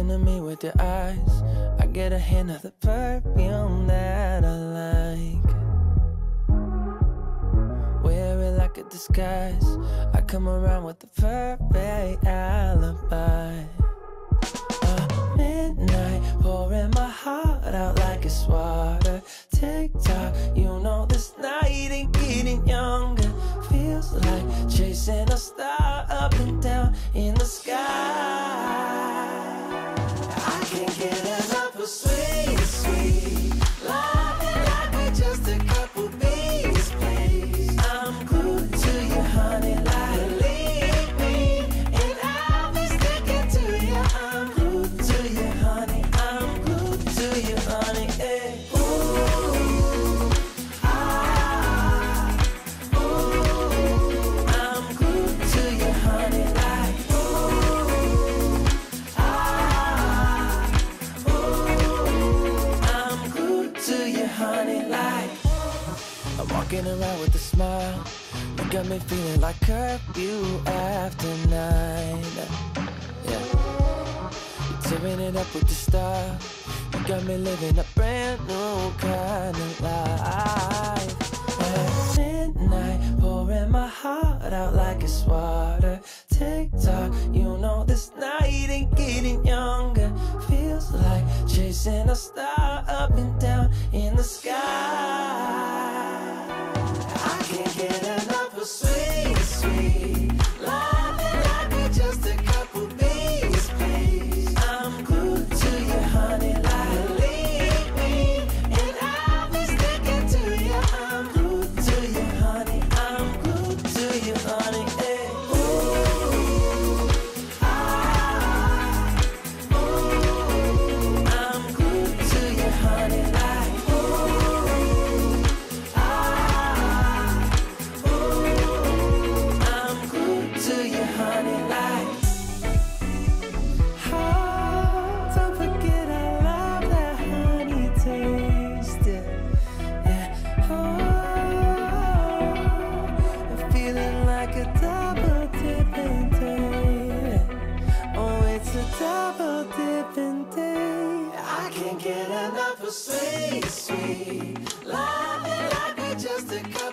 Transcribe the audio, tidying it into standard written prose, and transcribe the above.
into me with your eyes, I get a hint of the perfume that I like. Wear it like a disguise, I come around with the perfect alibi. Midnight, pouring my heart out like it's water. Tick-tock, you know this night ain't getting younger. Feels like chasing a star up and down in the sky. I can't get enough of sweet, sweet loving like we're just a couple bees, please. I'm glued to you, honey, like believe me, and I'll be sticking to you. I'm glued to you, honey, I'm glued to you, honey, hey. Walking around with a smile, you got me feeling like curfew after 9. Yeah, you're tearing it up with the style. You got me living a brand new kind of life. At midnight, pouring my heart out like it's water. Tick-tock, you know this night ain't getting younger. Feels like chasing a star up and down in the sky. Can't get enough of sweet, sweet loving like we're just a couple bees, please. I'm glued to you, honey, like believe me, and I'll be sticking to you. I'm glued to you, honey, I'm glued to you, honey, hey. Ooh, I'm glued to you, honey, like get enough of sweet, sweet loving like we're just a couple.